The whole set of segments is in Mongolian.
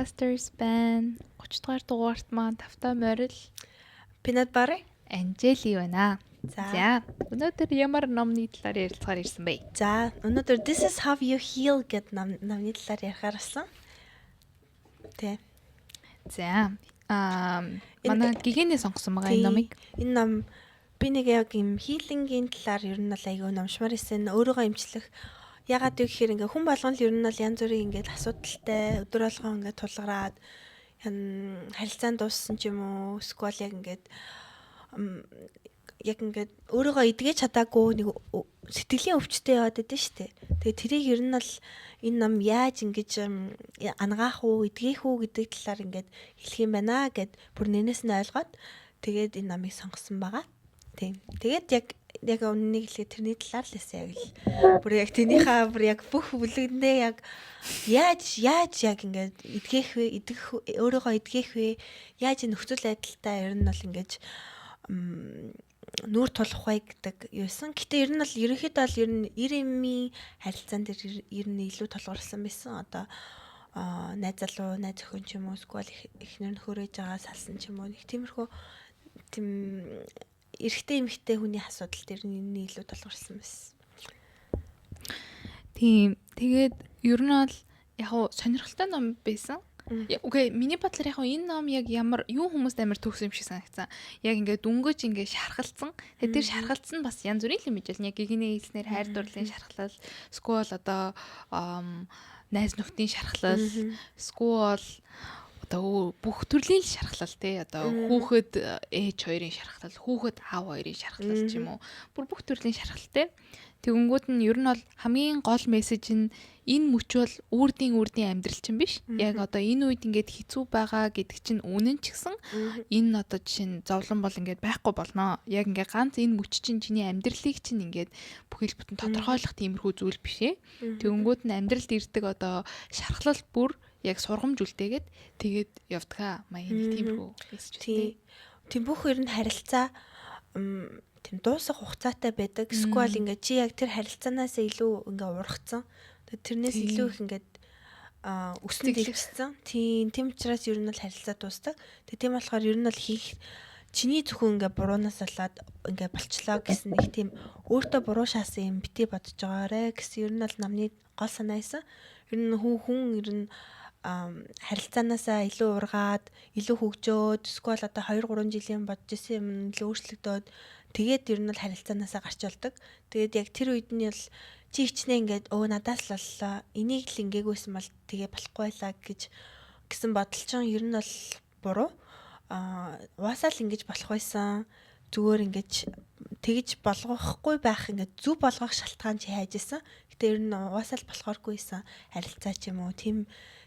Podcasters байна. 30 дугаар дугаарт маань тавтай морил Peanut butter. Анжели байна. За. Өнөөдөр ямар номны талаар ярилцахаар ирсэн бэ? За, өнөөдөр This is how you heal гэд номны талаар ярихаар болсон. Тэ. За. Манай гигэний сонгосон байгаа энэ номыг. Энэ ном би нэг яг юм healing-ийн талаар ер нь бол айгүй номшмар исэн. Өөрийгөө эмчлэх. Ягаад гэвэл ингээ хүн болгон л ер нь бол янз бүрийн ингээ асуудалтай өдөр болгон ингээ тулгараад харилцаанд дууссан ч юм уу эсвэл яг ингээд өөрийгөө эдгэж чадаагүй нэг сэтгэлийн өвчтөй яваад байдаг шүү дээ. Тэгээ тэрийг ер нь бол энэ ном яаж ингэж ангаах уу, эдгэх үү гэдэг талаар ингээд хэлэх юм байна гэд бүр нэнээс нь ойлгоод тэгээд энэ номыг сонгосон байгаа. Тийм. Тэгээд яг үннийг хэлээ тэрний талаар л эсэ яг л бүр яг тэнийхээ бүр яг бүх бүлгэндээ яг яаж яг ингээд эдгэх вэ, өөрийгөө эдгэх вэ, яаж нөхцөл байдалтай ер нь бол ингэж нүүр тулах вэ гэдэг юусэн. Гэтэ ер нь бол ерөнхийдөө бол ер нь ирэмийн харилцаан дээр ер нь илүү толгуурласан байсан. Одоо найз залуу, найз охин ч юм уу эсвэл эхнэр нь хөрөөж байгаа салсан ч юм уу нэг тиймэрхүү тийм эрэгтэй эмэгтэй хүний асуудал дээр нь илүү толгуурласан байсан. Тийм. Тэгээд ер нь бол яг сонирхолтой ном байсан. Окей, миний бодлоор яг энэ ном яг ямар юу хүмүүст амар төгсөн юм шиг санагдсан. Яг ингээд дүнгэж ингээд шархалцсан. Тэгээд тэр шархалцсан бас янз бүрийн юм bijэл. Яг гигэний хэлснээр хайр дурлалын шархлал, сквол одоо найз нөхдийн шархлал, сквол одоо бүх төрлийн шархлал тий одоо хүүхэд ээж хоёрын шархлал, хүүхэд аав хоёрын шархлал ч юм уу. Бүх төрлийн шархалтай. Тэгэнгүүт нь ер нь бол хамгийн гол мессеж нь энэ мөч бол үрдийн амьдрал чинь биш. Яг одоо энэ үед ингээд хэцүү байгаа гэдэг чинь үнэн ч гэсэн энэ одоо жишээ нь зовлон бол ингээд байхгүй болно. Яг ингээд ганц энэ мөч чинь чиний амьдралыг чинь ингээд бүхэл бүтэн тодорхойлох тиймэрхүү зүйл биш ээ. Тэгэнгүүт нь амьдралд ирдэг одоо шархлал бүр яг сургамж үлдээгээд тэгээд явдгаа маяг тиймэрхүү мессеж үү. Тийм бүх ер нь харилцаа тийм дуусах хугацаатай байдаг. Эсвэл ингээд чи яг тэр харилцаанаас илүү ингээ ургацсан. Тэрнээс илүү их ингээд өсөлт илэрсэн. Тийм учраас ер нь бол харилцаа дуустдаг. Тийм болохоор ер нь бол хийх чиний зөвхөн ингээ буруунаас болоод ингээ болчлоо гэсэн нэг тийм өөртөө буруу шаасан юм бити бодож байгаарэ гэсэн ер нь бол намны гол санаа байсан. Ер нь хүн ер нь харилцаанаасаа илүү ургаад, илүү хөгжөөд, эсвэл одоо 2-3 жилийн бодож исэн юм илүү өөрчлөгдөөд тэгээд ер нь бол харилцаанаасаа гарч болдог. Тэгээд яг тэр үед нь бол чи хичнээн ингээд надаас л боллоо. Энийг л ингээгүйсэн бол тэгээ болохгүй байлаа гэсэн бодол чинь ер нь бол буруу. Угаасаа л ингэж болох байсан. Зүгээр ингэж тэгж болгохгүй байх ингээд зөв болгох шалтгаан чи хайж исэн. Гэтэ ер нь угаасаа л болохооргүйсэн харилцаа ч юм уу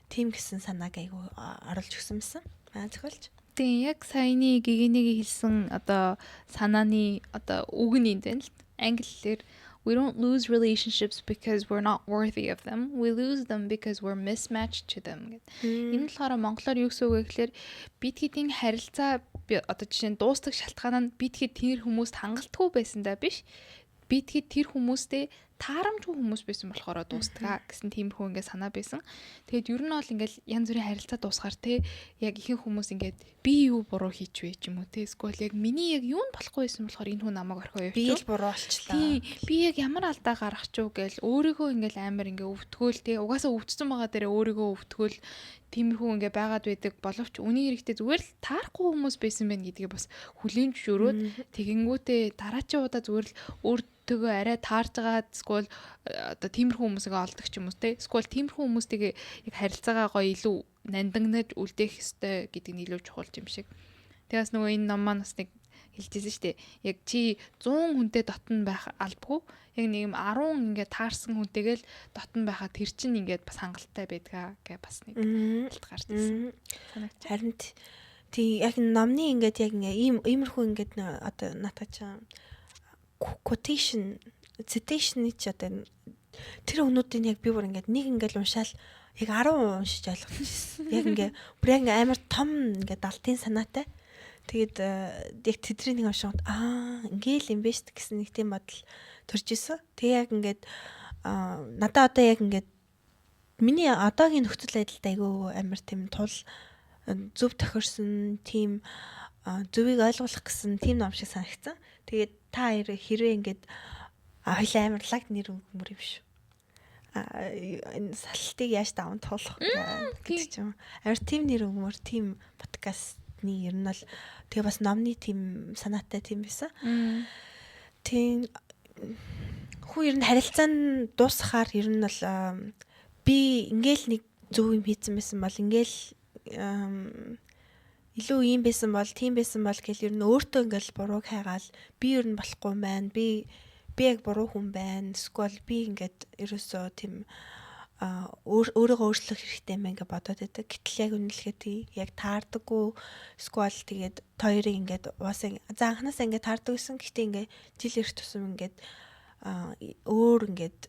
тийм гэсэн санааг айгу оруулж өгсөн байсан. Зөвхөлж. Тийм яг саяны гигэнийг хэлсэн одоо санааны одоо үг нь энэ л англиэр we don't lose relationships because we're not worthy of them. We lose them because we're mismatched to them гэдэг. Энэ болохоор монголоор юу гэсэн үг вэ гэхээр бид хэдийн харилцаа одоо жишээ нь дуустах шалтгаан нь бид хэд тэр хүмүүст хангалтгүй байсандаа биш. Бид хэд тэр хүмүүстэй таарамжгүй хүмүүс байсан болохоор дуустгаа гэсэн тиймэрхүү ингээд санаа байсан. Тэгээд ер нь бол ингээд янз бүрийн харилцаа дуусгаар те яг ихэнх хүмүүс ингээд би юу буруу хийчихвэ ч юм уу те эсвэл яг миний яг юу нь болохгүй байсан болохоор энэ хүн намайг орхио явчих. Би л буруу болчлаа. Би яг ямар алдаа гаргах ч юу гээл өөрийгөө ингээд амар ингээд өвтгөөл те угаасаа өвдсөн байгаа дээрээ өөрийгөө өвтгөөл тиймэрхүү ингээ байгаад байдаг боловч үний хэрэгтэй зүгээр л таарахгүй хүмүүс байсан байх гэдгийг бас хүлээн зөвшөөрөөд тэгэнгүүтээ дараачийн удаа зүгээр л өөртөө арай таарж байгаа эсвэл одоо тиймэрхүү хүмүүсийг олдог ч юм уу те эсвэл тиймэрхүү хүмүүстэйгээ яг харилцаагаа гоё илүү нандинаж үлдээх ёстой гэдэг нь илүү чухал юм шиг. Тэгээс нөгөө энэ ном маань бас нэг хэлжсэн шүү дээ. Яг чи 100 хүнтэй дотн байх албагүй. Яг нэг юм 10 ингээд таарсан хүнтэйгээл дотн байхад тэр чинь ингээд бас хангалттай байдгаа гэж бас нэг хэлт гарч ирсэн. Харин тий яг номны ингээд яг иймэрхүү ингээд одоо натач quotation citation ч одоо тэр өнүүдийн яг би бүр ингээд нэг ингээд уншаал яг 10 уншиж ойлгочихсон. Яг ингээд бүр яг амар том ингээд далтын санаатай. Тэгээд яг тэдний нэг уншаад ингээл юм биш гэсэн нэг тийм бодол төрж исэн. Тэг яг ингээд надаа одоо яг ингээд миний одоогийн нөхцөл байдалд айгүй амар тийм тул зөв тохирсон тийм зөвийг ойлгох гэсэн тийм ном шиг санагдсан. Тэгээд та хэрвээ ингээд хоёлаа амар лаг нэр өгмөр юм шүү. Энэ салтыг яаж даван туулах гэдэг ч юм. Амар тийм нэр өгмөр тийм подкастны ер нь бол тэгээ бас номны тийм санаатай тийм байсан. Тийм хүү ер нь харилцаанд дуусахаар ер нь бол би ингээл нэг зөв юм хийсэн байсан бол ингээл илүү юм байсан бол тийм байсан бол гэл ер нь өөртөө ингээл бурууг хайгаал би ер нь болохгүй байна. Би яг буруу хүн байна. Эсвэл би ингээд ерөөсөө тийм өөрийгөө өөрчлөх хэрэгтэй юм ингээ бодоод байдаг. Гэтэл яг үнэлэхэд яг таардаггүй. Эсвэл тэгээд хоёрыг ингээд уусаа анханасаа ингээ таардаг гэсэн. Гэхдээ ингээ жил ирэх тусам ингээд өөр ингээд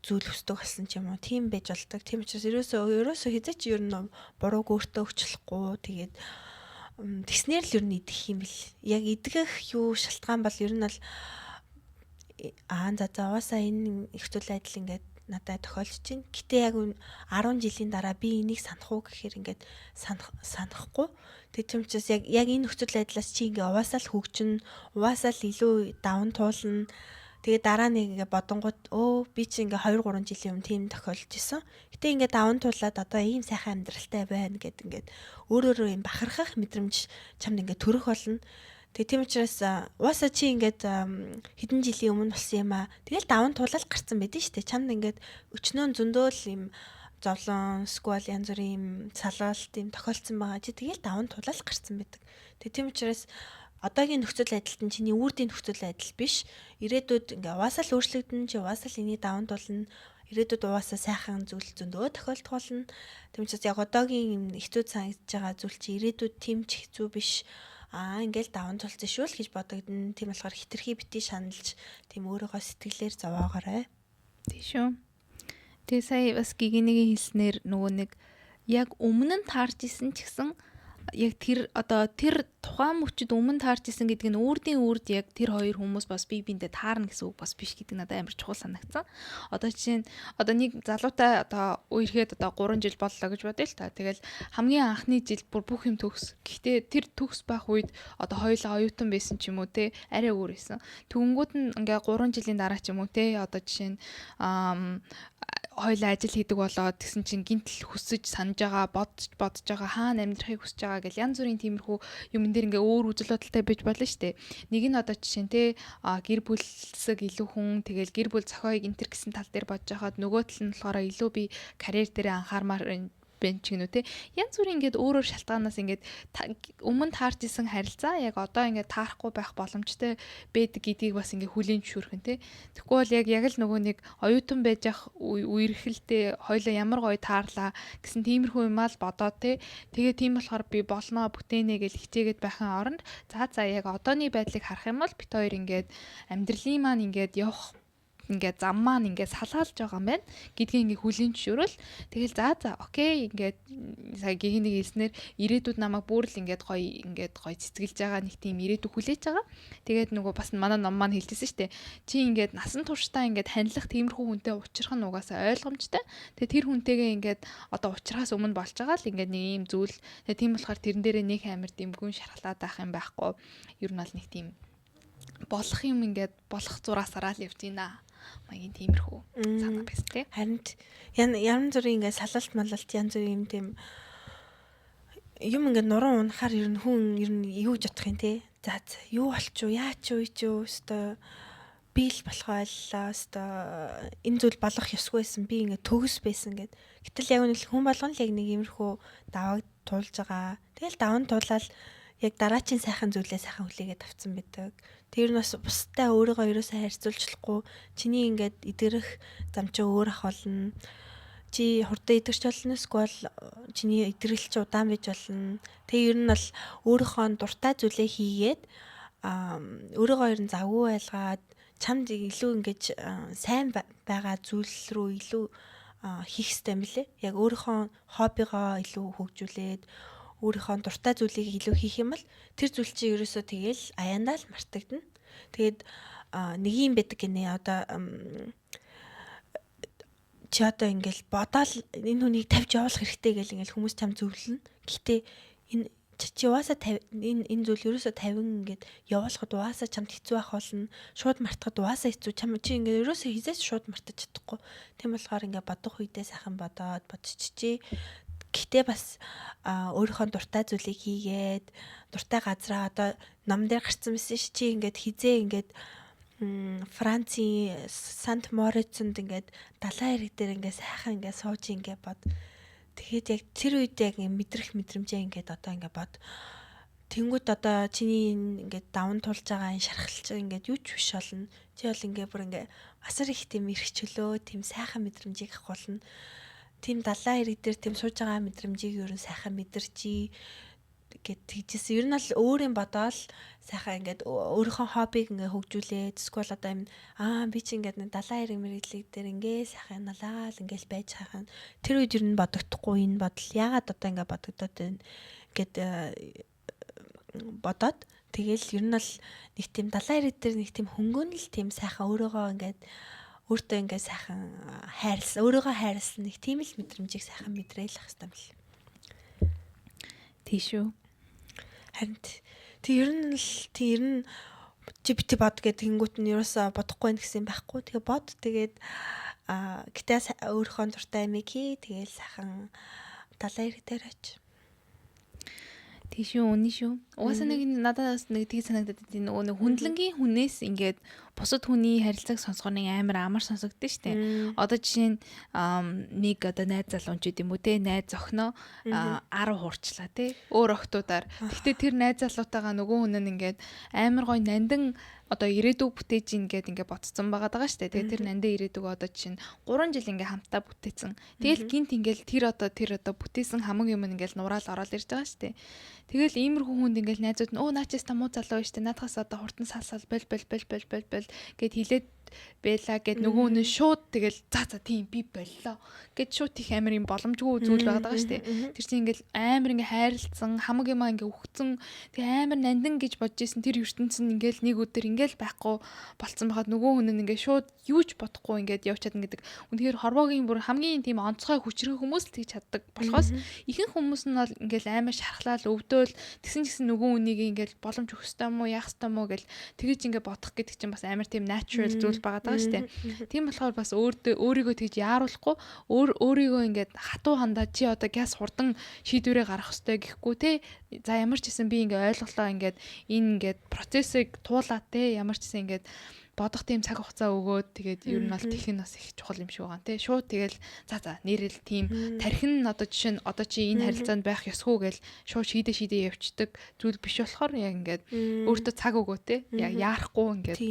зүйл өсдөг болсон ч юм уу. Тийм байж болдог. Тийм учраас ерөөсөө хизээч ер нь бурууг өөртөө өчлөхгүй. Тэгээд тэгснээр л ер нь идэх юм бэл. Яг идэх юу шалтгаан бол ер нь бол уусаа энэ их зүйл адил ингээд надад тохиолдож байна. Гэтэ яг 10 жилийн дараа би энийг санах уу гэхээр ингээд санахгүй. Тэгээд тийм учраас яг энэ нөхцөл байдлаас чи ингээ угаасаа л хөгжин, угаасаа л илүү даван туулна. Тэгээд дараа нэг ингээ бодонгууд би чи ингээ 2 3 жилийн өмнө тийм тохиолдож исэн. Гэтэ ингээ даван туулаад одоо ийм сайхан амьдралтай байна гэд ингээд өөрөөрөө юм бахархах мэдрэмж чамд ингээ төрөх болно. Тэгээ тийм учраас угаасаа чи ингээд хэдэн жилийн өмнө болсон юм аа. Тэгэл даван туулаад гарцсан байдэн шүү дээ. Чамд ингээд өчнөө зөндөөл юм зовлон, сквал янз бүрийн юм салаалт юм тохиолдсон байгаа. Чи тэгэл даван туулаад гарцсан байдаг. Тэгээ тийм учраас одоогийн нөхцөл байдалд нь чиний үрдийн нөхцөл байдал биш. Ирээдүйд ингээ угаасаа л өөрчлөгдөн чи угаасаа л энийг даван туулна. Ирээдүйд угаасаа сайхан зүйл зөндөө тохиолдох болно. Тийм учраас яг одоогийн юм хэцүү санагдаж байгаа зүйл чи ирээдүйд тийм ч хэцүү биш. Ингээл даван тулцсан шүү л гэж бодогдно. Тийм болохоор хитрхи бити шаналж тийм өөрийгөө сэтгэлээр зовоогоорой. Тийм шүү. Тэгээ сая бас гигинэгийн хэлснээр нөгөө нэг яг өмнө нь таарч исэн ч гэсэн яг тэр тухайн мөчид өмнө таарч исэн гэдэг нь үрдийн үрд яг тэр хоёр хүмүүс бас бие биендээ таарна гэсэн үг бас биш гэдэг надад амар чухал санагдсан. Одоо жишээ нь нэг залуутай үерхэд 3 жил боллоо гэж бодъё л та. Тэгэл хамгийн анхны жил бүр бүх юм төгс. Гэхдээ тэр төгс байх үед хоёулаа оюутан байсан ч юм уу те арай өөр байсан. Тэгэнгүүт нь ингээ 3 жилийн дараа ч юм уу те жишээ нь хоёулаа ажил хийдэг болоод тэгсэн чинь гинтл хүсэж санаж байгаа бодож байгаа хаана амьдрахыг хүсэж байгаа гэл янз бүрийн тиймэрхүү юмн дээр ингээ өөр үзэл бодолтой байж болно шүү дээ. Нэг нь жишээ нь те гэр бүлсэг илүү хүн тэгэл гэр бүл зохиоёг энтер гэсэн тал дээр бодож байхад нөгөө тал нь болохоор илүү би карьер дээр анхаармаар бэн ч гэнэ үү те янз бүрийн ингээд өөрөөр шалтгаанаас ингээд өмнө таарч исэн харилцаа яг одоо ингээд таарахгүй байх боломжтой байдаг гэдгийг бас ингээд хүлээн зөвшөөрөх нь те тэгвэл бол яг л нөгөө нэг оюутан байж ах үерхэлтэй хоёлоо ямар гоё таарлаа гэсэн тиймэрхүү юм аа л бодоод те тэгээ тийм болохоор би болноо бүтээнэ гэж хичээгээд байхын оронд за яг одооний байдлыг харах юм бол бит хоёр ингээд амьдралын маань ингээд явах ингээд зам маань ингээд салгаалж байгаа юм байна гэдгийг ингээд хүлээн зөвшөөрөл тэгэл за окей ингээд сая гинэг хэлснээр ирээдүйд намайг бүр л ингээд гоё цэцгэлж байгаа нэг тийм ирээдүй хүлээж байгаа тэгээд нөгөө бас манай ном маань хэлжсэн шүү дээ чи ингээд насан туршдаа ингээд ханилах тиймэрхүү хүнтэй уулзрах нь угаасаа ойлгомжтой тэгээд тэр хүнтэйгээ ингээд одоо уулзрахаас өмнө болж байгаа л ингээд нэг юм зүйл тэгээд тийм болохоор тэрэн дээрээ нэг амар дэмгүүн шархлаад байх юм байхгүй ер нь бол нэг тийм болох юм ингээд болох зураасараа л явж байна маягийн тиймэрхүү санаа байсан тий. Харин янз бүрийн ингээ салалт малалт янз бүрийн юм тийм юм ингээ нуруу унахаар ер нь хүн ер нь юу гэж бодох юм те. За юу болчих вэ? Яач вэ ч юу өстой би л болох байлаа өстой энэ зүйл болох ёсгүй байсан би ингээ төгс байсан гэд. Гэтэл яг үнэ хүн болгон л яг нэг иймэрхүү давааг туулж байгаа. Тэгэл даван туулаад яг дараачийн сайхан зүйлээ сайхан хүлээгээд авцсан байдаг. Тэр нь бас бусдаа өөрийгөө ерөөсөө харьцуулчихгүй чиний ингээд идэрэх зам чи өөр ах болно. Чи хурдан идэрч болно эсвэл чиний идэрэл чи удаан байж болно. Тэгээ ер нь бол өөрийнхөө дуртай зүйлээ хийгээд өөрийгөө ер нь завгүй байлгаад чамд илүү ингэж сайн байгаа зүйл рүү илүү хийх хэрэгтэй юм лээ. Яг өөрийнхөө хоббигоо илүү хөгжүүлээд өөрийнхөө дуртай зүйлийг илүү хийх юм бол тэр зүйл чинь ерөөсөө тэгэл аяндаа л мартагдана. Тэгээд нэг юм байдаг гинэ одоо чи одоо ингээл бодоол энэ хүнийг тавьж явуулах хэрэгтэй гэл ингээл хүмүүс чам зөвлөнө. Гэхдээ энэ чи угаасаа энэ зүйл ерөөсө 50 ингээд явуулахад угаасаа чамд хэцүү байх болно. Шууд мартахад угаасаа хэцүү. Чам чи ингээд ерөөсө хизээс шууд мартаж чадахгүй. Тийм болохоор ингээд бодох үедээ сайхан бодоод бодчихжээ. Гэхдээ бас өөрийнхөө дуртай зүйлийг хийгээд дуртай газараа одоо ном дээр гарсан байсан ш чи ингээд хизээ ингээд Францын Сант Морицэнд ингээд далайн эрэг дээр ингээд сайхан ингээд сууж ингээд бод. Тэгээд яг тэр үед яг мэдрэх мэдрэмжээ ингээд одоо ингээд бод. Тэнгүүд одоо чиний ингээд даван тулж байгаа энэ шархалч ингээд юу ч биш болно. Чи бол ингээд бүр ингээд асар их тийм эрхчлөө, тийм сайхан мэдрэмжийг авах болно. Тийм далайн эрэг дээр тийм сууж байгаа мэдрэмжийг юу н сайхан мэдэрчий гэд тэгжсэн. Ер нь бол өөрийн бодоол сайхан ингээд өөрийнхөө хоббиг ингээд хөгжүүлээд эсвэл одоо юм би чи ингээд далайн эрэг мэрэгдлэг дээр ингээд сайхан налаал ингээд байж хахан тэр үед ер нь бодогдохгүй энэ бодол яагаад одоо ингээд бодогдоод байна гэд бодоод тэгэл ер нь бол нэг тийм далайн эрэг дээр нэг тийм хөнгөнөл тийм сайхан өөрийгөө ингээд өөртөө ингээд сайхан хайрлсан өөрийгөө хайрлсан нэг тийм л мэдрэмжийг сайхан мэдрээл ах хэвээр бил. Тийшүү. Харин тэр нь чи бити бод гэдэг тэнгуут нь ерөөсө бодохгүй байх гэсэн байхгүй. Тэгээ бод тэгээд гэтээ өөрийнхөө дуртай амиг хий тэгээл сайхан далайн эрэг дээр очив. Тийшүү үнэн шүү. Угаасаа нэг надаас нэг тийг санагдаад байна. Нөгөө нэг хүндлэнгийн хүнээс ингээд бусад хүний харилцааг сонсгоо нэг амар сонсогдсон шүү дээ. Одоо жишээ нь нэг одоо найз залуун ч гэдэм үү те найз охиноо 10 хуурчлаа те өөр охтуудаар. Гэхдээ тэр найз залуутайгаа нөгөө хүн нь ингээд амар гой нандин одоо ирээдүг бүтээж ингээд ботцсон байгаа даа шүү дээ. Тэгээ тэр нандин ирээдүг одоо жишээ нь 3 жил ингээд хамтаа бүтээсэн. Тэгэл гинт ингээд тэр одоо бүтээсэн хамаг юм ингээд нураал ороод ирж байгаа шүү дээ. Тэгэл иймэрхүү хүнд ингээд найзууд нь наачаас та муу залуу шүү дээ. Наадхаас одоо хурдан салсал бэл гэд хилээд байла гэд нөгөө нь шууд тэгэл за тийм би боллоо гэд шууд их амар юм боломжгүй зүйл байгаа даа штэ. Тэр чинь ингээл амар ингээ хайрлцсан хамаг юмаа ингээ үхсэн тэг амар нандин гэж бодож исэн тэр ертөнцийн ингээл нэг өдөр ингээл байхгүй болцсон байхад нөгөө хүн нь ингээ шууд юу ч бодохгүй ингээд явж чадна гэдэг. Үнэхээр хорвоогийн бүр хамгийн тийм онцгой хүчрэх хүмүүс л тэгж чаддаг болохоос ихэнх хүмүүс нь бол ингээл амар шархлал өвдөөл тэгсэн чигсэн нөгөө хүнийг ингээл боломж өгөх ёстой мó яах ёстой мó гэл тэгэж ингээ бодох гэдэг чинь бас амар тийм natural зүйл байгаа даа штэ. Тийм болохоор бас өөрийгөө тэгж яаруулахгүй өөрийгөө ингээд хатуу хандаа чи одоо газ хурдан шийдвэрээ гаргах ёстой гэхгүй те. За ямар ч гэсэн би ингээ ойлголоо ингээд энэ ингээд процессыг туулаа те ямар ч гэсэн ингээд бодох тийм цаг хугацаа өгөөд тэгээд ер нь бол тэх нь бас их чухал юм шиг байгаа те. Шууд тэгэл за нэрэл тийм тархин нь одоо жишээ нь одоо чи энэ харилцаанд байх ёсгүй гэл шууд шийдэ явцдаг зүйл биш болохоор яг ингээд өөртөө цаг өгөө те. Яг яарахгүй ингээд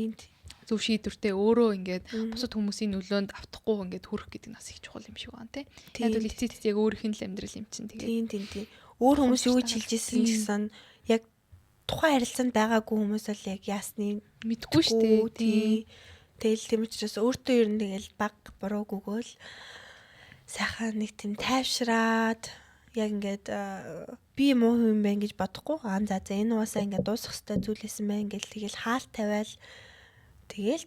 зөв шийдвэртэй өөрөө ингээд бусад хүмүүсийн нөлөөнд автахгүй ингээд хүрэх гэдэг нь бас их чухал юм шиг байна те. Яг л эцэст яг өөрийнх нь л амьдрал юм чинь тэгээд. Тийм. Өөр хүмүүс юу гэж хэлж ирсэн ч гэсэн яг тухайн харилцаанд байгаагүй хүмүүс бол яг яасны мэдгүй шүү дээ. Тэгэл тийм учраас өөртөө ер нь тэгэл баг бурууг өгөөл сайхан нэг тийм тайвшраад яг ингээд би муу юм байна гэж бодохгүй за энэ уусаа ингээд дуусах хэвээр зүйлээсэн байна гэл тэгэл хаалт тавиал тэгэл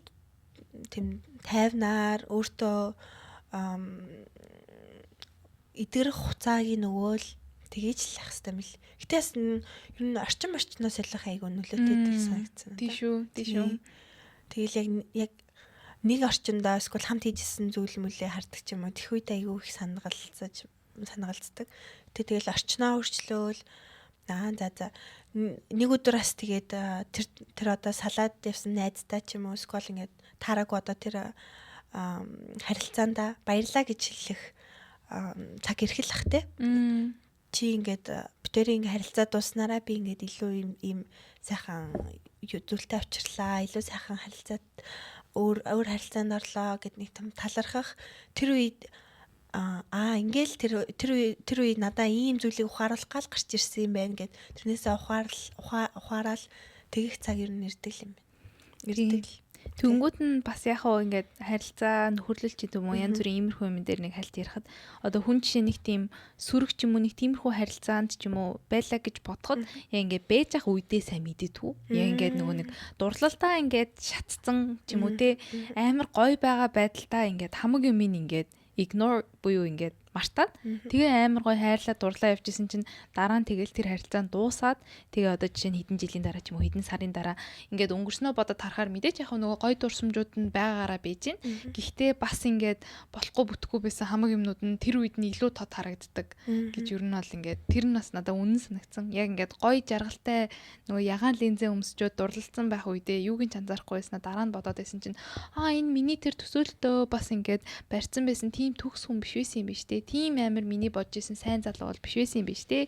тийм тайвнаар өөртөө эдгэрэх хуцааг нөгөөл тгийж л ах хэвээр мэл. Гэтээс ер нь орчноос ялах айгүй нөлөөтэй гэж санагдсан. Тийшүү. Тэгэл яг нэг орчиндоо эсвэл хамт хийжсэн зүйл мүлээ хардаг ч юм уу. Тэх үед айгүй их санагалцдаг. Тэгэл орчноо өөрчлөөл за нэг өдрөөс тэгээд тэр одоо салаад явсан найздаа ч юм уу эсвэл ингээд таараагүй одоо тэр харилцаанда баярлаа гэж хэлэх цаг ирэх л ах те. Чи ингээд битэрийн харилцаа дууснараа би ингээд илүү ийм сайхан зүйлтэй авчирлаа. Илүү сайхан харилцаат өөр харилцаанд орлоо гэд нэг том талархах тэр үед ингээл тэр үед надаа ийм зүйлийг ухааруулах гал гарч ирсэн юм байна гэд тэрнээсээ ухаарал тэгэх цаг ер нь ирдэг юм байна. Тэнгүүд нь бас яг хөө ингээд харилцаа нөхөрлөл ч гэдэг юм уу янз бүрийн иймэрхүү юм дээр нэг хальт ярихад одоо хүн жишээ нэг тийм сүрэг ч юм уу нэг тиймэрхүү харилцаанд ч юм уу байлаа гэж бодоход яг ингээд бэж ах үедээ сайн мэдээдгүү. Яг ингээд нөгөө нэг дурлалтаа ингээд шатцсан ч юм уу те амар гоё байгаа байдалтай ингээд хамаг юм ингээд ignore буюу ингээд мартаад тэгээ амар гой хайрлаад дурлаа явжсэн чинь дараа нь тэгэл тэр харилцаанд дуусаад тэгээ одоо жишээ нь хэдэн жилийн дараа ч юм уу хэдэн сарын дараа ингээд өнгөрснөө бодоод харахаар мэдээж яг нөгөө гой дурсамжууд нь байгаагаараа бийж гин. Гэхдээ бас ингээд болохгүй бүтэхгүй байсан хамаг юмнууд нь тэр үед нь илүү тод харагддаг гэж ер нь бол ингээд тэр нь бас надад үнэн санагдсан. Яг ингээд гой жаргалтай нөгөө ягаан линзээ өмсчөөд дурлалцсан байх үедээ юуг нь анзаарахгүй байснаа дараа нь бодоод байсан чинь энэ миний тэр төсөөлтөө бас ингээд барьсан байсан тийм төгс хүн биш байсан юм биш үү? Тийм амар миний бодож исэн сайн залуу бол биш байсан юм биш үү?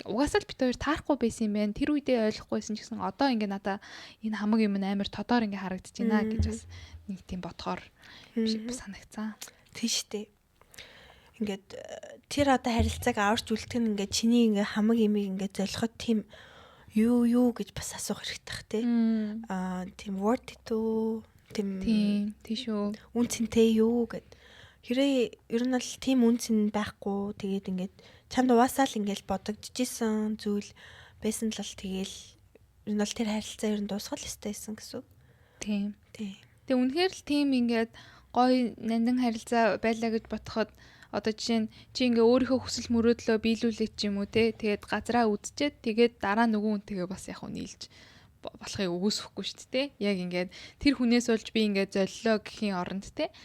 Угаасаа л бит хоёр таарахгүй байсан юм байна. Тэр үедээ ойлгохгүйсэн ч гэсэн одоо ингээ надаа энэ хамаг юм амар тодоор ингээ харагдаж байна гэж бас нэг тийм бодохоор санагцсан. Тийм штэ. Ингээд тэр одоо харилцааг аварч үлдэх нь ингээ чиний ингээ хамаг имийг ингээ золиход тийм юу гэж бас асуух хэрэгтэй бах тий. Тийм word itu тийм шүү. Үнцэнтэй юу гэд. Хэрэг ер нь бол тийм үнцэн байхгүй тэгээд ингээд чамд угаасаа л ингээд бодогдчихсэн зүйл байсан л тэгэл ер нь бол тэр харилцаа ер нь дуусгал ёстой байсан гэсэн. Тийм. Тэгээ үнэхээр л тийм ингээд гой нандин харилцаа байлаа гэж бодоход одоо жишээ нь чи ингээ өөрийнхөө хүсэл мөрөөдлөө биелүүлэх ч юм уу те тэгээд газраа үдчихэд тэгээд дараа нөгөө үнтэйгээ бас яг нийлж болохыг үгүйсэхгүй шүү дээ. Яг ингээд тэр хүнээс болж би ингээд золлоо гэхийн оронд те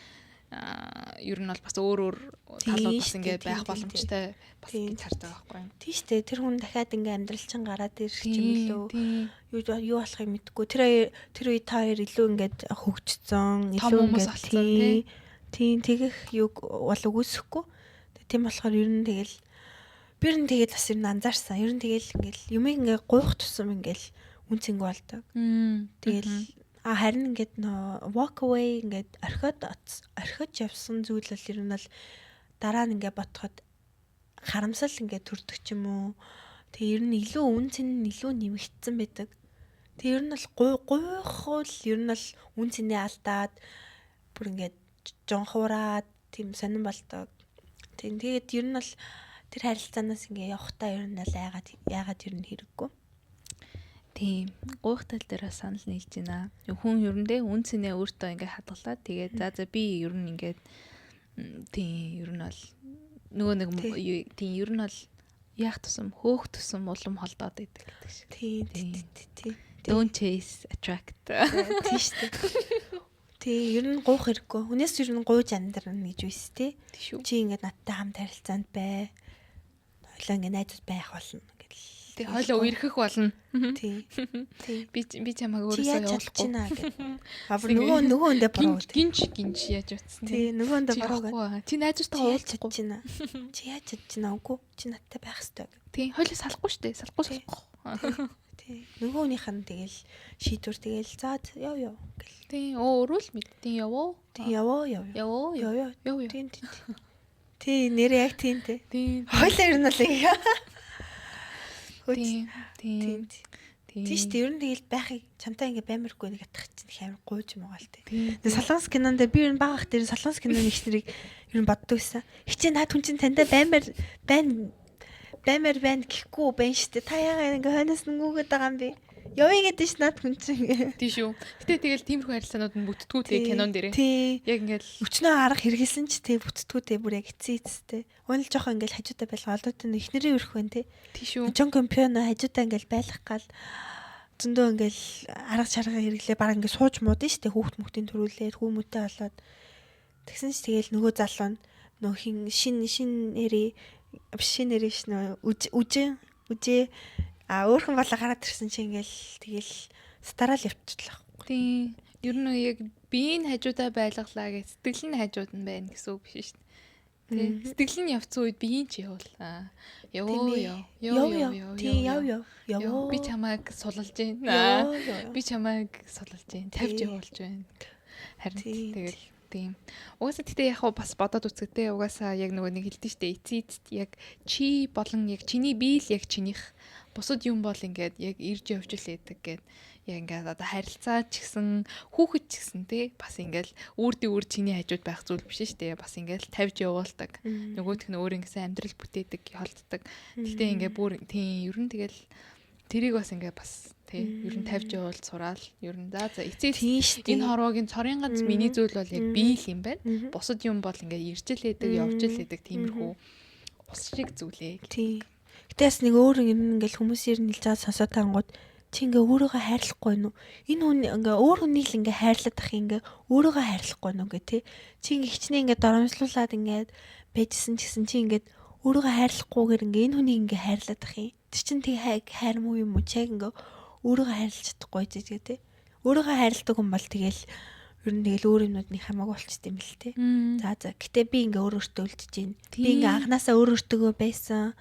ер нь бол бас өөр талууд бас ингээд байх боломжтой бас гэж харж байгаа байхгүй юу. Тийм шүү дээ. Тэр хүн дахиад ингээд амьдрал чин гараад ирэх юм лөө. Юу болохыг мэдэхгүй. Тэр үе та хоёр илүү ингээд хөгжсөн, илүү ингээд тийм тэгэх юг бол үгүйсэхгүй. Тийм болохоор ер нь тэгэл би ер нь тэгэл бас ер нь анзаарсан. Ер нь тэгэл ингээд юмыг ингээд гуйх тусам ингээд үнцэнгүй болдог. Тэгэл харин ингээд walk away ингээд орхиж явсан зүйл бол ер нь бол дараа нь ингээд бодоход харамсал ингээд төрдөг ч юм уу. Тэг ер нь илүү үнцэн илүү нэмэгдсэн байдаг. Тэг ер нь бол гуйхвал ер нь бол үнцэнээ алдаад бүр ингээд жонхуураад тийм сонирн болдог. Тэгээд ер нь бол тэр харилцаанаас ингээд явахтаа ер нь бол яагаад ер нь хэрэггүй. Тийм. Гуйх тал дээр санал нийлж байна. Хүн ерөндөө үнцэнээ өөртөө ингээд хадгалаад тэгээд за би ер нь ингээд тийм ер нь бол нөгөө нэг тийм ер нь бол яах тусам хөөх тусам улам холдоод идэг гэдэг шиг. Тийм. Don't chase, attract. Тийм шүү дээ. Тийм ер нь гуйх хэрэггүй. Хүнээс ер нь гуйж амьдрна гэж үйс тээ. Чи ингээд надтай хамт харилцаанд бай. Хойлоо ингээд найзууд байх болно. Тэг хойлоо үерхэх болно. Тий. Би чамайг өөрөөсөө явуулахгүй. Авар нөгөөндөө баруу. Гинж яаж утсан. Тий, нөгөөндөө баруу. Чи найзуудтайгаа уулзахгүй байна. Чи яаж чадж байна үгүй. Чи надтай байх ёстой. Тий, хойлоо салахгүй штэ. Салахгүй. Тий. Нөгөөнийх нь тэгэл шийдвэр тэгэл за яв гэл. Тий, өөрөө л мэдтiin яваа. Тий, яваа. Тий, нэр яг тийм те. Тий. Хойлоо ер нь л яа. Тийм. Тийш тэр нь тэгэл байхыг чамтай ингээ баймаргүй нэг атах чинь амар гуйж муугаал те. Солонгос кинонд би ер нь багах дээр солонгос киноны ихнэрийг ер нь боддог байсан. Хичээ наад хүн чинь тантай баймар гэхгүй байна штэ. Та яагаад ингээ хойноос нүгөөд байгаа юм бэ? Явъя гэдэг ш наад хүн чинь. Тий шүү. Гэтэ тэгэл тиймэрхүү харилцаанууд нь бүтдгүү те кинон дээр. Яг ингээл өчнөө арга хэрэгэлсэн ч те бүтдгүү те бүр яг эцээ. Уул жоохон ингээл хажуудаа байлгаа олоотой ихнэрийн өрх байна те. Тий шүү. Жон компьюно хажуудаа ингээл байлгах гал зөндөө ингээл арга чарга хэрэглээ баг ингээл сууж муудын штэ хүүхдийн төрүүлээд хүмүүтэй болоод тэгсэн ч тэгэл нөгөө залуу нөх шин нэрээ үжээ өөрхөн болоо гараад ирсэн чинь ингээл тэгэл стараал явчихлаа. Тийм. Ер нь яг биеийн хажуудаа байлгалаа гэж сэтгэл нь хажууд нь байна гэсэн үг биш шүү дээ. Тийм. Сэтгэл нь явцсан үед биеийн ч явуулаа. Яв. Би чамайг сулалж байна. Би чамайг сулалж байна. Тавьж явуулж байна. Харин тэгэл тийм. Угаасаа тэгтээ яг бас бодоод үзэхдээ угаасаа яг нөгөө нэг хэлдэг шүү дээ. Эцэд яг чи болон яг чиний бие л яг чинийх бусад юм бол ингээд яг ирж явж л байдаг гэд яг ингээд одоо харилцаа ч гэсэн хүүхэд ч гэсэн тий бас ингээд үрд чиний хажууд байх зүйл биш шүү дээ бас ингээд тавьж явуулдаг нөгөөх нь өөр ингэсэн амьдрал бүтээдэг холддог. Тэгтээ ингээд бүр тий ер нь тэгэл тэрийг бас ингээ бас тий ер нь тавьж явуул сураал ер нь за эцээс Тийм шүү дээ. энэ хорвоогийн цорын ганц миний зүйл бол яг бие л юм байна. Бусад юм бол ингээ ирж л хэдэг, явж л хэдэг тиймэрхүү ус шиг зүйлээ. Тийм. Гэтээс нэг өөр юм ингээл хүмүүсээр нэлж аваад сонсоод тангууд чи ингээ өөрийгөө хайрлахгүй нү? Энэ хүн ингээ өөр хүнийг л ингээ хайрлаад ах ингээ өөрийгөө хайрлахгүй нү гэ тий. Чи ингээ хичнээн ингээ доромжлуулаад ингээ байжсэн ч гэсэн чи ингээ өөрийгөө хайрлахгүйгээр ингээ энэ хүнийг ингээ хайрлаад ах юм. Тэр чин тий хайр муу юм уу? Чи яг ингээ өөрийгөө хайрлаж чадахгүй啫тий. Өөрийгөө хайрладаг хүн бол тэгэл ер нь тэгэл өөр юмнууд нэг хамаагүй болчт юм л тий. За гэтээ би ингээ өөрөөсөө үлдэж байна. Би ингээ анханасаа өөрөөсөө байсан.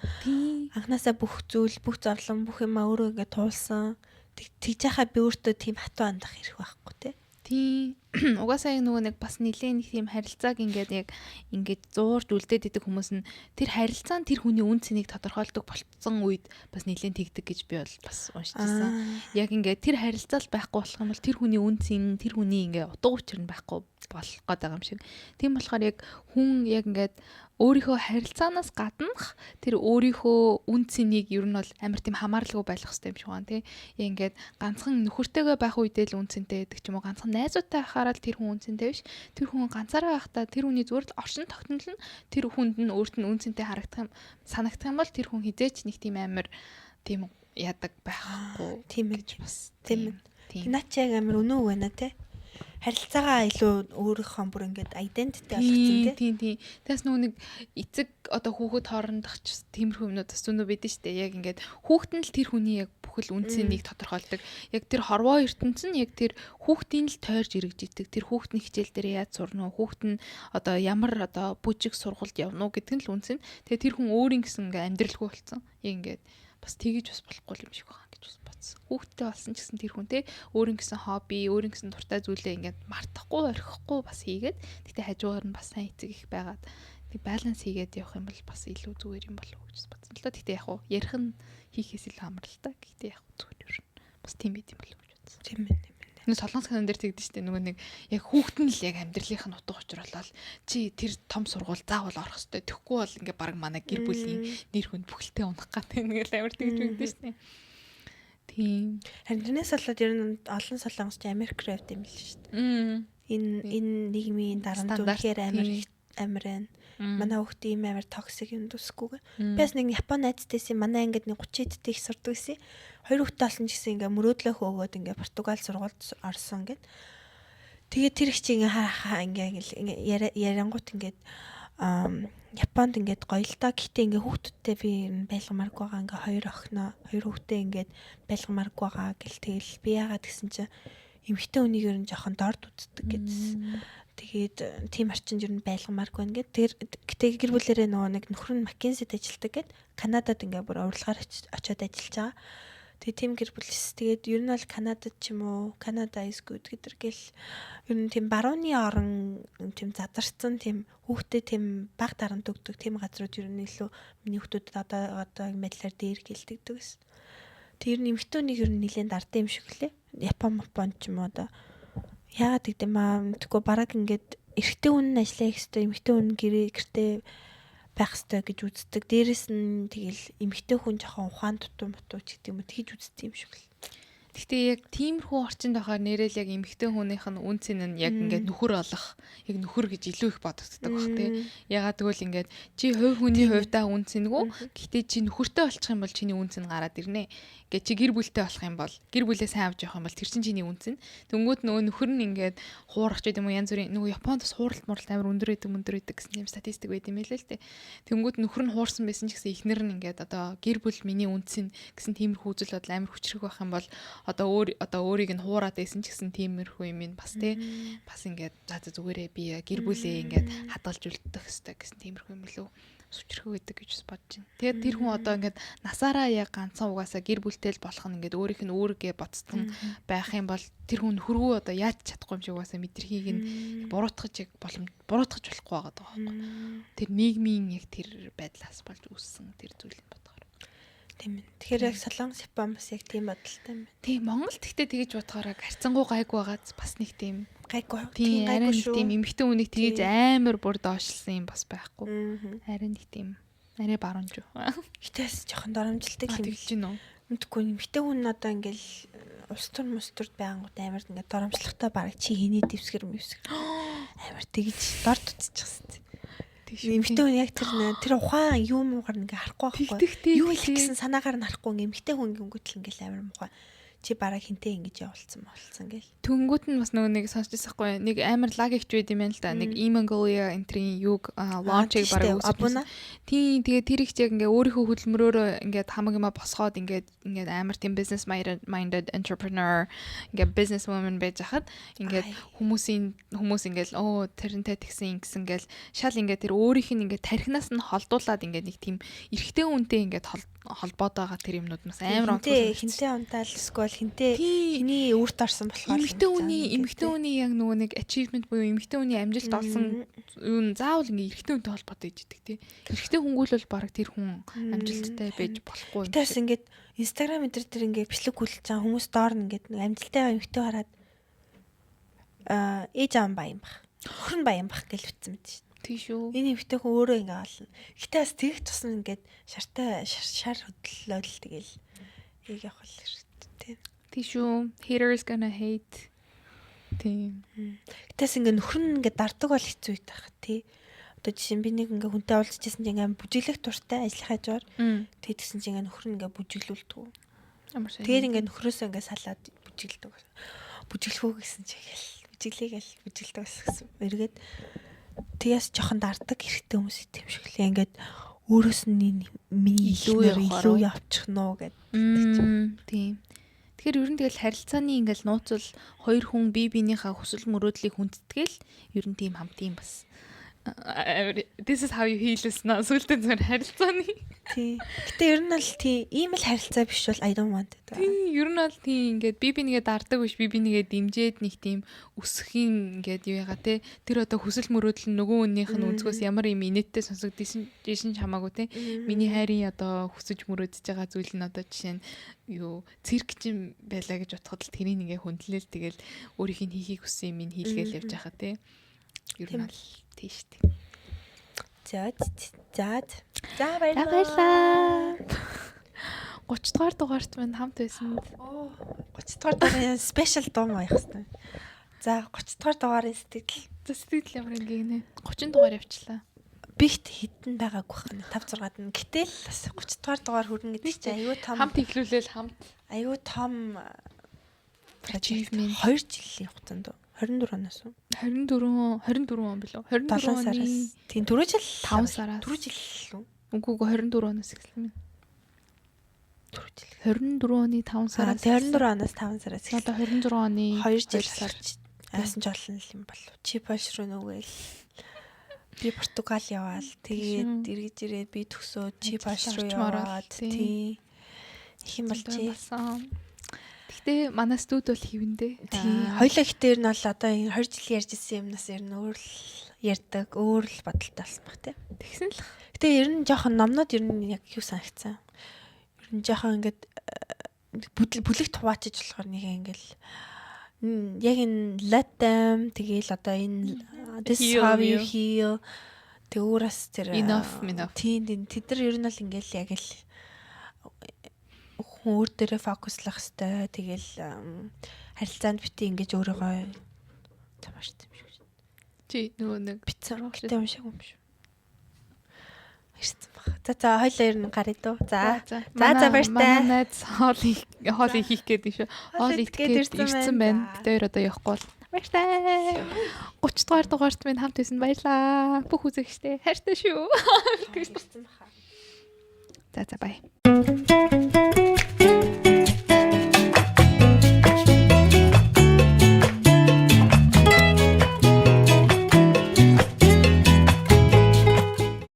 Анханасаа бүх зүйл, бүх зовлон, бүх юмаа өөрөө ингээ туулсан. Тэгж яхаа би өөртөө тийм хатуу андах хэрэг байхгүй тий. Тийм. Угаасаа яг нөгөө нэг бас нэлээд нэг тийм харилцааг ингээд зуурж үлдээд идэг хүмүүс нь тэр харилцаа нь тэр хүний үн цэнийг тодорхойлдог болцсон үед бас нэлээд тэгдэг гэж би бол бас уншижсэн. Яг ингээд тэр харилцаа л байхгүй болох юм бол тэр хүний үн цэн тэр хүний ингээд утга учир нь байхгүй болох гээд байгаа юм шиг. Тийм болохоор яг хүн яг ингээд өөрийнхөө харилцаанаас гаднах тэр өөрийнхөө үн цэнийг ер нь бол амар тийм хамааралгүй байх хэрэгтэй юм шиг байна тий. Яг ингээд ганцхан нөхөртэйгээ байх үедээ л үн цэнтэй гэдэг ч юм уу ганцхан найзуутай байхаараа л тэр хүн үн цэнтэй биш. Тэр хүн ганцаараа байхдаа тэр хүний зүгээр л оршин тогтнол нь тэр хүнд нь өөрт нь үн цэнтэй харагдах юм санагдах юм бол тэр хүн хизээч нэг тийм амар тийм ядаг байхгүй. Тийм гэж бас тийм. Наач яг амар өнөө байна тий. Харилцаагаа илүү өөрийнхөө бүр ингээд identity болгоцсон тийм. Тэгээс нөгөө нэг эцэг одоо хүүхэд хоорондох ч тиймэрхүү юмнууд бас зөндөө байдаг шүү дээ. Яг ингээд хүүхэд нь л тэр хүний яг бүхэл үнцнийг тодорхойлдог. Яг тэр хорвоо ертөнцийн яг тэр хүүхдийн л тойрж эргэж идэг. Тэр хүүхдний хичээл дээр яаж сурна уу? Хүүхэд нь одоо ямар одоо бүжиг сургалт явна уу гэдэг нь л үнцэн. Тэгээ тэр хүн өөрийн гэсэн ингээд амьдралгүй болсон. Яг ингээд бас тэгэж бас болохгүй юм шиг байна гэж бас бодсон. Хүүхдтэй болсон ч гэсэн тэр хүн те өөрийн гэсэн хобби, өөрийн гэсэн дуртай зүйлээ ингээд мартахгүй, орхихгүй бас хийгээд тэгтээ хажуугаар нь бас сайн эцэг их байгаад тэг баланс хийгээд явах юм бол бас илүү зүгээр юм болов уу гэж бодсон л да. Тэгтээ яг уу ярих нь хийхээс илүү амар л та. Гэхдээ яг зүгээр юм. Бас тийм байт юм болов уу гэж бодсон. Тийм ээ. Нэг солонгос кинон дээр тэгдэж штэ нөгөө нэг яг хүүхэд нь л яг амьдралынх нь утга учир болол чи тэр том сургууль заавал орох хэрэгтэй. Тэгэхгүй бол ингээ баг манай гэр бүлийн нэр хүнд бүхэлдээ унах гэдэг нэг л амар тэгж өгдөө штэ. Тийм. Харин тэрнээс болоод ер нь олон солонгосч Америк рэвт юм л штэ. Энэ нийгмийн дарамт үнэхээр амар байна. Манай хүүхдээ ийм амар токсик юм дусгүйгээ. Бяс нэг Японы найзтайсэн манай ангид нэг 30 дэд их сурдаг гэсэн. Хоёр хүүхдээ болсон ч гэсэн ингээ мөрөөдлөө хөөгөөд ингээ Португал сургуульд орсон гэд. Тэгээд тэр их чи ингээ ярангуут ингээд Японд ингээд гоё л та. Гэтээ ингээ хүүхдүүдтэй би байлгамааргүй байгаа. Ингээ хоёр охиноо, хоёр хүүхдээ ингээд байлгамааргүй байгаа гэл тэгэл би яагаад гэсэн чинь эмэгтэй хүнийг ер нь жоохон дорд үздэг гэдсэн. Тэгээд тийм орчинд ер нь байлгамааргүй байна гэд. Гэтээ гэр бүлэрээ нөгөө нэг нөхөр нь Маккензид ажилладаг гэд. Канадад ингээ бүр урилгаар очиод ажиллаж байгаа. Тэгээ тийм гэр бүлс. Тэгээд ер нь бол Канадад ч юм уу, Canada is good гэдэг гэл ер нь тийм барууны орон тийм задарсан тийм хүүхдээ тийм баг дарамт өгдөг тийм газрууд ер нь илүү миний хүүхдүүд одоо мэдлэр дээр гэлдэгдэг гэсэн. Тэр нэмэгтөөнийг ер нь нэлээд дардсан юм шиг лээ. Япон ч юм уу одоо яагаад гэдэм аа тэггүй бараг ингээд эрэгтэй хүн ажиллах хэвээр эмэгтэй хүн гэртээ байх хэвээр гэж үздэг. Дээрэс нь тэгэл эмэгтэй хүн жоохон ухаан тутам ч гэдэг юм уу тэгж үздэг юм шиг л. Гэхдээ яг тиймэрхүү орчинд байхаар нэрэл яг эмэгтэй хүнийх нь үн цэн нь яг ингээд нөхөр олох, яг нөхөр гэж илүү их бодогддог баг тий. Ягаад гэвэл ингээд чи хувь хүний хувьдаа үн цэнгүү. Гэхдээ чи нөхөртэй болчих юм бол чиний үн цэн гараад ирнэ. Ингээд чи гэр бүлтэй болох юм бол гэр бүлээ сайн авч явах юм бол тэр чинь чиний үн цэн. Тэнгүүд нөгөө нөхөр нь ингээд хуурах ч гэдэг юм уу янз бүрийн нөгөө Японд бас хууралт амар өндөр байдаг гэсэн юм статистик байт юм хэлээ л тий. Тэнгүүд нөхөр нь хуурсан байсан ч гэсэн эхнэр нь ингээд одоо гэр бүл миний үн цэн гэсэн тиймэрхүү үзэл бодол амар хүчрэг байх юм бол одоо өөрийг нь хуураад байсан ч гэсэн тиймэрхүү юм бас тий бас ингээд за зүгээрээ би гэр бүлээ ингээд хадгалж үлдэх хэвээр гэсэн тиймэрхүү юм лөө сүчрхүү гэдэг гэж бодож байна. Тэгээд тэр хүн одоо ингээд насаараа яг ганцхан угаасаа гэр бүлтэй л болох нь ингээд өөрийнх нь үүргээ бодсон байх юм бол тэр хүн хөргөө одоо яаж чадахгүй юм шиг угаасаа мэдрхийг нь буруутгаж болохгүй байгаа даа байхгүй. Тэр нийгмийн яг тэр байдлаас болж үүссэн тэр зүйлийг бодохоор. Тийм ээ. Тэгэхээр яг Солонгос Япон бас яг тийм бодолтой юм байна. Тийм Монгол тэгтээ тэгэж бодохоор харьцангуй гайгүй байгааз бас нэг тийм гайгүй. Тийм арай нэг тийм эмэгтэй хүнийг тэгэж амар бүр доошлсон юм бас байхгүй. Арай нэг тийм арай баруун жоо. Гэтээс жоохон доромжилдаг юм тэгж гин үү. мэдгүй нэмэгтэй хүн одоо ингээл улс төр мөстөрд байнгут амар ингээд доромжлохтой баг чи хэний дэвсгэр амар тэгж дор тутчихсан. Нэмэгтэй хүн яг тэр ухаан юу муугаар ингээ харахгүй байхгүй. Юу хэлэх гэсэн санаагаар нь харахгүй нэмэгтэй хүн гингүүтэл ингээл амар муухай. Чи бараг хинтээ ингэж явуулсан гэл. Төнгүүт нь бас нөгөө нэг сонсож байсахгүй. Нэг амар лаг ихч байд юм байна л да. Нэг Mongolia энтрийн юг лаунчийг бараг үүсгэсэн. Тийм тэгээ тэр их яг ингээ өөрийнхөө хөдөлмөрөөр ингээд хамаг юма босгоод ингээд амар тийм business minded entrepreneur ингээ business woman байж хахад ингээд хүмүүс ингээд тэрнтэй тэгсэн ингэсэн гэл шал ингээд тэр өөрийнх нь ингээд тархинаас нь холдуулаад ингээд нэг тийм эрэгтэй үнтэй ингээд холбоод байгаа тэр юмнууд бас амар хинтээ унтаал эсвэл хинтээ хиний үрт орсон болохоор эмэгтэй хүний яг нөгөө нэг achievement буюу эмэгтэй хүний амжилт олсон юу заавал ингээ эрэгтэй хүнтэй холбоотой иждэг тий. Эрэгтэй хүнгүүл бол баг тэр хүн амжилттай байж болохгүй юм. Тэгээс ингээд Instagram дээр ингээ бичлэг хүлээж байгаа хүмүүс доор нь ингээд амжилттай эмэгтэй хараад ээж аав баян бах. Охин баян бах гэж утсан мэт шүү. Тий шүү. Энэ эмэгтэй хүн өөрөө ингээ олно. Гэтэ бас тэгэх тусна ингээд шар хөдлөөл тэгэл яг явах л тий. Тий шүү. Haters gonna hate. Тий. Гэтээс ингээ нөхөр нь ингээ дардаг бол хэцүү байх тий. Одоо жишээ нь би нэг ингээ хүнтэй уулзчихсан чинь ингээ бүжиглэх туртай ажлын хажуугаар тэгээд тэгсэн чинь ингээ нөхөр нь ингээ бүжиглүүлдэг. Тэгээд ингээ нөхрөөсөө ингээ салаад бүжиглдэг. Бүжиглэх үү гэсэн чинь бүжиглэгээл бүжиглдэг гэсэн. Эргээд тэгээс жоохон дардаг хэрэгтэй хүмүүс идэм шиг лээ. Ингээд өөрөөс нь миний илүү явчих нь уу гэдэг. Тийм. Тэгэхээр ер нь тэгэл харилцааны ингээл нууцвал хоёр хүн бие биенийхээ хүсэл мөрөөдлийг хүндэтгээл ер нь тийм хамт юм бас. This is how you heal us now. Сүлдэн зөв харилцааны. Тий. Гэтэ ер нь бол тий ийм л харилцаа биш бол I don't want it. Тий, ер нь бол тий ингээд бие бинийгээ дардаг биш, бие бинийгээ дэмжиж нэг тийм өсөхийн ингээд юу яага те. Тэр одоо хүсэл мөрөөдөл нь нөгөө хүнийх нь өнцгөөс ямар юм инээдтэй сонсогдсон чинь хамаагүй те. Миний хайрын одоо хүсэж мөрөөдөж байгаа зүйл нь одоо жишээ нь юу циркчин байлаа гэж бодоход л тэрийг ингээ хөндлөөл тэгэл өөрийнх нь хийхийг хүссэн юм хийлгээл явж байгаа те. Ер нь бол тийш тий. За баярлалаа. 30 дугаар дугаарт минь хамт байсан. 30 дугаар дугаарын спешиал дуу маяг хэвээр. За 30 дугаар дугаарын сэтгэл ямар ингээнэ. 30 дугаар явчлаа. Бигт хитэн байгаагүй хань 5 6-ад нь. Гэтэл бас 30 дугаар дугаар хүрнэ гэдэг чинь аюу том хамт ихлүүлээл хамт аюу том achievement 2 жилийн хугацаанд 24 оноос уу? 24 он билүү? 24 оны тийм 4 жил 5 сараас 4 жил лүү? Үгүй 24 оноос эхэлсэн юм. 24 оны 5 сараас 24 оноос 5 сараас одоо 26 оны 2 жил сарж яасан ч олон юм болов. Чи Польш руу нүгээл би Португал яваал тэгээд эргэж ирээд би төгсөөд чи Польш руу яваад тий их юм болж ийсэн. Гэтэ манай студ бол хивэндээ. Тий. Хоёлаа ихтэй нь бол одоо энэ 2 жил ярьж исэн юмнаас ер нь өөр л ярьдаг, өөр л бодолтой болсон баг тий. Тэгсэн л. Гэтэ ер нь жоохон номнод ер нь яг юу санагцсан. Ер нь жоохон ингээд бүлэгт хуваачиж болохоор нэг ингээл яг энэ let them тэгээл одоо энэ this how you heal тэг өөрөөс тэр enough. Тийм тэд нар ер нь бол ингээл яг л өөр дээрээ фокуслах хэвээр тэгэл харилцаанд бити ингэж өөрийгөө тамааш юм шиг. Чи нөгөө нэг бицээр юм шиг юм шүү. Ирсэн баг. За хоёлаа ер нь гарыг дөө. За баяртай. Манай найз хоол хийх гээд шүү. Хоол идэхэд ирсэн байна. Бид хоёр одоо явахгүй бол баяртай. 30 дугаар дугаарт минь хамт байсан баярлаа. Бүх үзэгчтэй хайртай шүү. За бай.